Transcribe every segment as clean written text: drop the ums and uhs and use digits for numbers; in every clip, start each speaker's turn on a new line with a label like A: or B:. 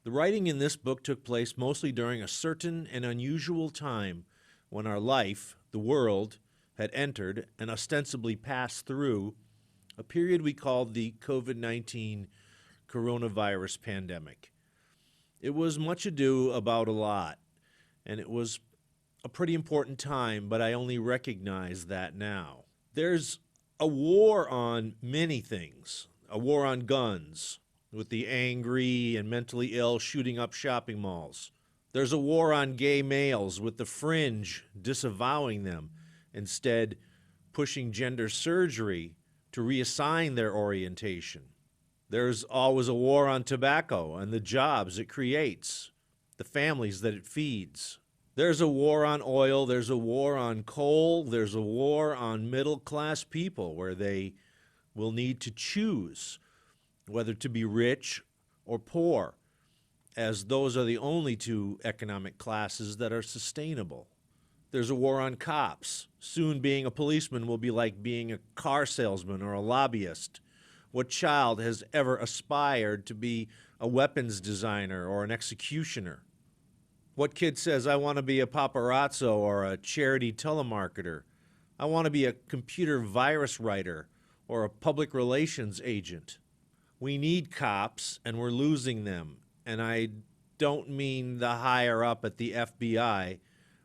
A: The writing in this book took place mostly during a certain and unusual time when our life, the world, had entered and ostensibly passed through a period we called the COVID-19 coronavirus pandemic. It was much ado about a lot, and it was a pretty important time, but I only recognize that now. There's a war on many things, a war on guns, with the angry and mentally ill shooting up shopping malls. There's a war on gay males, with the fringe disavowing them, instead pushing gender surgery to reassign their orientation. There's always a war on tobacco and the jobs it creates, the families that it feeds. There's a war on oil, there's a war on coal, there's a war on middle-class people where they will need to choose whether to be rich or poor, as those are the only two economic classes that are sustainable. There's a war on cops. Soon being a policeman will be like being a car salesman or a lobbyist. What child has ever aspired to be a weapons designer or an executioner? What kid says, I want to be a paparazzo or a charity telemarketer? I want to be a computer virus writer or a public relations agent. We need cops, and we're losing them. And I don't mean the higher up at the FBI.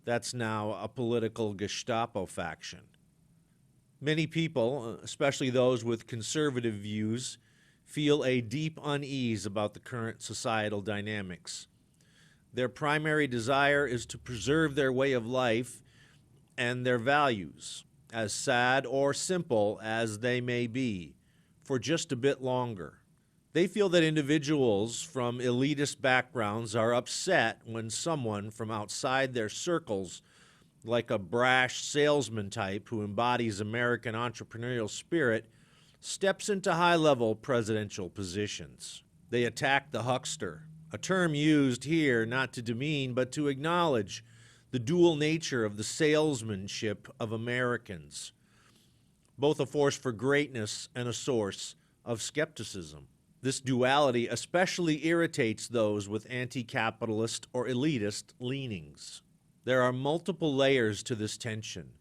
A: That's now a political Gestapo faction. Many people, especially those with conservative views, feel a deep unease about the current societal dynamics. Their primary desire is to preserve their way of life and their values, as sad or simple as they may be, for just a bit longer. They feel that individuals from elitist backgrounds are upset when someone from outside their circles, like a brash salesman type who embodies American entrepreneurial spirit, steps into high-level presidential positions. They attack the huckster, a term used here not to demean but to acknowledge the dual nature of the salesmanship of Americans, both a force for greatness and a source of skepticism. This duality especially irritates those with anti-capitalist or elitist leanings. There are multiple layers to this tension.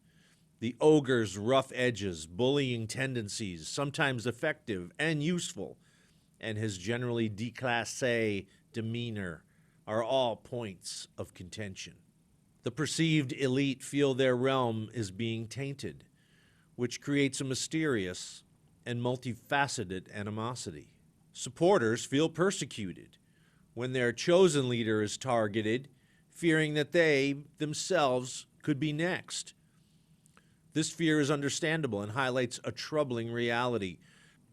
A: The ogre's rough edges, bullying tendencies, sometimes effective and useful, and his generally déclassé demeanor are all points of contention. The perceived elite feel their realm is being tainted, which creates a mysterious and multifaceted animosity. Supporters feel persecuted when their chosen leader is targeted, fearing that they themselves could be next. This fear is understandable and highlights a troubling reality.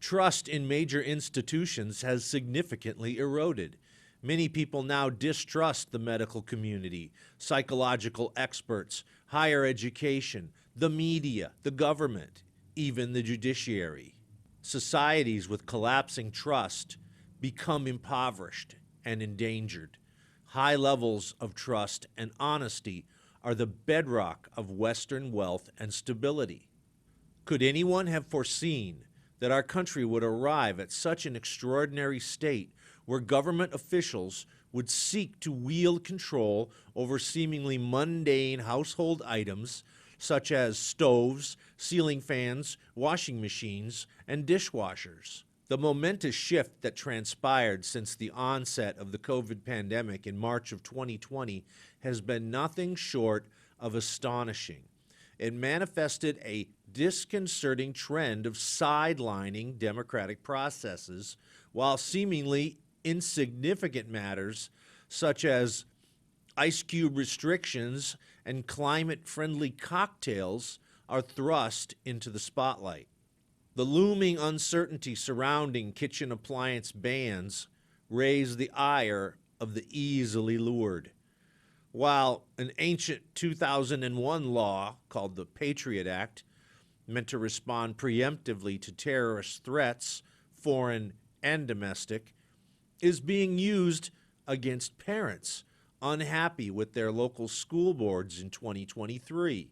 A: Trust in major institutions has significantly eroded. Many people now distrust the medical community, psychological experts, higher education, the media, the government, even the judiciary. Societies with collapsing trust become impoverished and endangered. High levels of trust and honesty are the bedrock of Western wealth and stability. Could anyone have foreseen that our country would arrive at such an extraordinary state where government officials would seek to wield control over seemingly mundane household items such as stoves, ceiling fans, washing machines, and dishwashers? The momentous shift that transpired since the onset of the COVID pandemic in March of 2020 has been nothing short of astonishing. It manifested a disconcerting trend of sidelining democratic processes, while seemingly insignificant matters such as ice cube restrictions and climate-friendly cocktails are thrust into the spotlight. The looming uncertainty surrounding kitchen appliance bans raised the ire of the easily lured, while an ancient 2001 law called the Patriot Act, meant to respond preemptively to terrorist threats, foreign and domestic, is being used against parents unhappy with their local school boards in 2023.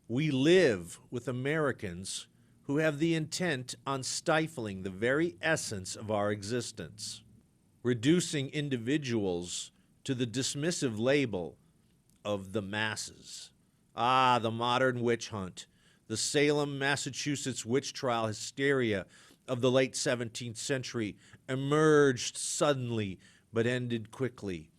A: We live with Americans who have the intent on stifling the very essence of our existence. reducing individuals to the dismissive label of the masses. Ah, the modern witch hunt, the Salem, Massachusetts witch trial hysteria of the late 17th century emerged suddenly but ended quickly.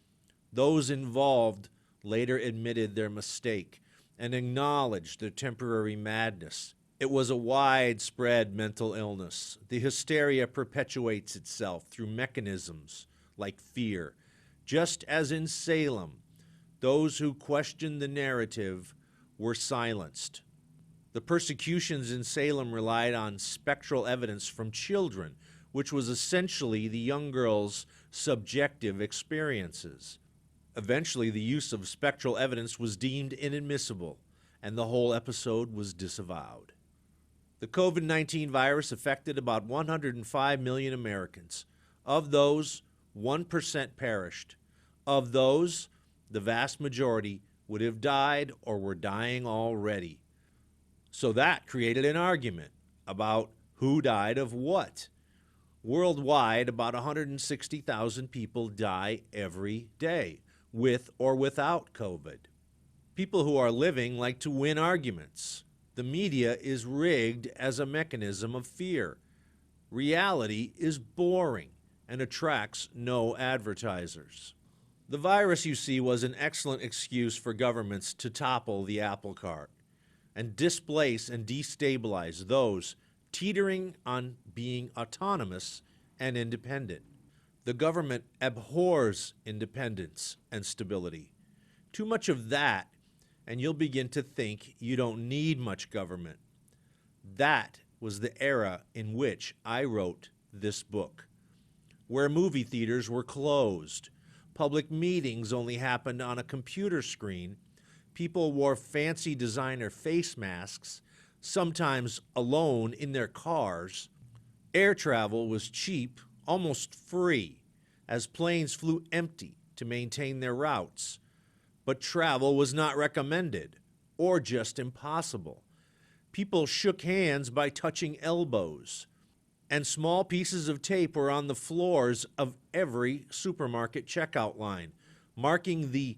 A: Those involved later admitted their mistake and acknowledged their temporary madness. It was a widespread mental illness. The hysteria perpetuates itself through mechanisms like fear. Just as in Salem, those who questioned the narrative were silenced. The persecutions in Salem relied on spectral evidence from children, which was essentially the young girls' subjective experiences. Eventually, the use of spectral evidence was deemed inadmissible, and the whole episode was disavowed. The COVID-19 virus affected about 105 million Americans. Of those, 1% perished. Of those, the vast majority would have died or were dying already. So that created an argument about who died of what. Worldwide, about 160,000 people die every day, with or without COVID. People who are living like to win arguments. The media is rigged as a mechanism of fear. Reality is boring and attracts no advertisers. The virus, you see, was an excellent excuse for governments to topple the apple cart and displace and destabilize those teetering on being autonomous and independent. The government abhors independence and stability. Too much of that, and you'll begin to think you don't need much government. That was the era in which I wrote this book, where movie theaters were closed, public meetings only happened on a computer screen, people wore fancy designer face masks, sometimes alone in their cars. Air travel was cheap, almost free, as planes flew empty to maintain their routes. But travel was not recommended, or just impossible. People shook hands by touching elbows, and small pieces of tape were on the floors of every supermarket checkout line, marking the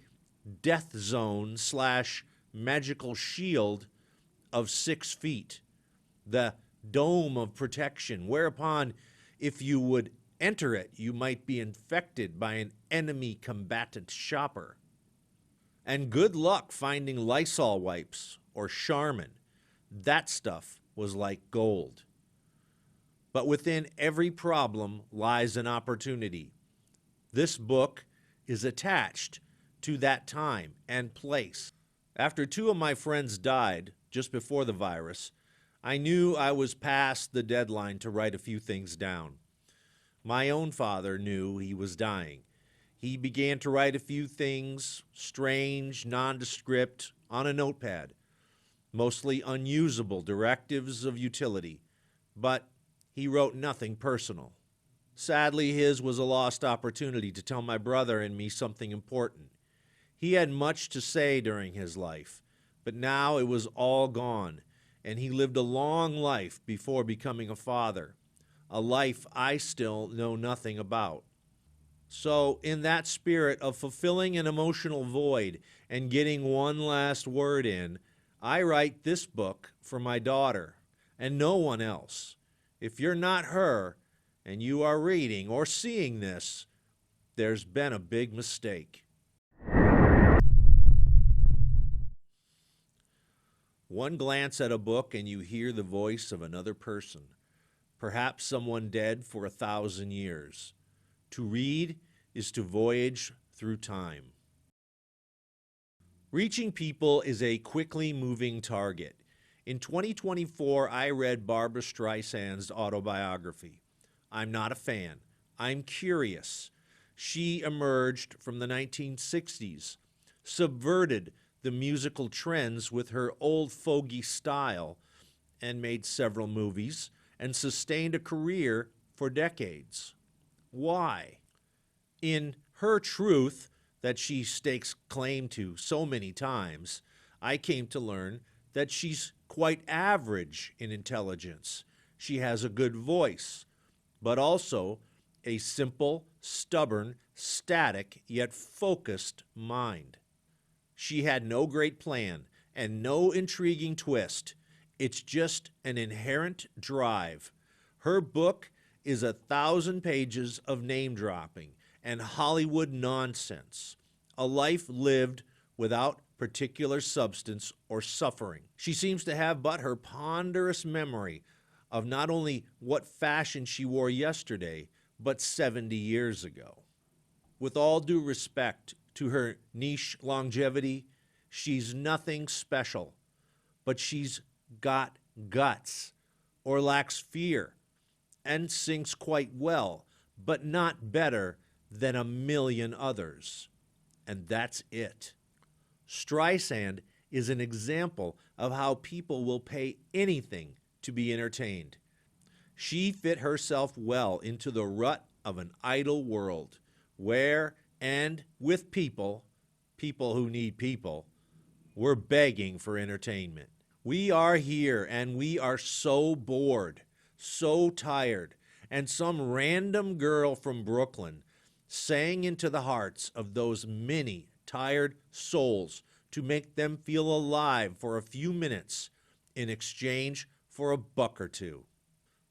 A: death zone / magical shield of 6 feet, the dome of protection, whereupon if you would enter it, you might be infected by an enemy combatant shopper. And good luck finding Lysol wipes or Charmin. That stuff was like gold. But within every problem lies an opportunity. This book is attached to that time and place. After 2 of my friends died just before the virus, I knew I was past the deadline to write a few things down. My own father knew he was dying. He began to write a few things, strange, nondescript, on a notepad, mostly unusable directives of utility, but he wrote nothing personal. Sadly, his was a lost opportunity to tell my brother and me something important. He had much to say during his life, but now it was all gone, and he lived a long life before becoming a father, a life I still know nothing about. So, in that spirit of fulfilling an emotional void and getting one last word in, I write this book for my daughter and no one else. If you're not her and you are reading or seeing this, there's been a big mistake. One glance at a book and you hear the voice of another person, perhaps someone dead for 1,000 years. To read is to voyage through time. Reaching people is a quickly moving target. In 2024, I read Barbra Streisand's autobiography. I'm not a fan. I'm curious. She emerged from the 1960s, subverted the musical trends with her old fogey style, and made several movies, and sustained a career for decades. Why? In her truth that she stakes claim to so many times, I came to learn that she's quite average in intelligence. She has a good voice, but also a simple, stubborn, static, yet focused mind. She had no great plan and no intriguing twist. It's just an inherent drive. Her book is 1,000 pages of name dropping and Hollywood nonsense, a life lived without particular substance or suffering. She seems to have but her ponderous memory of not only what fashion she wore yesterday, but 70 years ago. With all due respect to her niche longevity, she's nothing special, but she's got guts or lacks fear and sings quite well, but not better than a million others. And that's it. Streisand is an example of how people will pay anything to be entertained. She fit herself well into the rut of an idle world where, and with people who need people, we're begging for entertainment. We are here and we are so bored, so tired, and some random girl from Brooklyn sang into the hearts of those many tired souls to make them feel alive for a few minutes in exchange for a buck or two.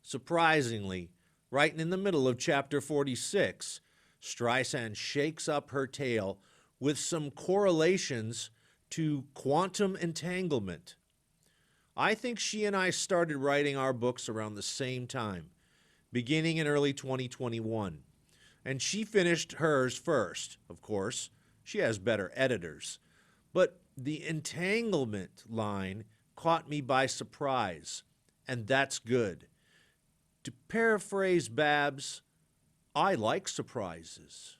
A: Surprisingly, right in the middle of chapter 46, Streisand shakes up her tale with some correlations to quantum entanglement. I think she and I started writing our books around the same time, beginning in early 2021. And she finished hers first, of course. She has better editors. But the entanglement line caught me by surprise, and that's good. To paraphrase Babs, I like surprises.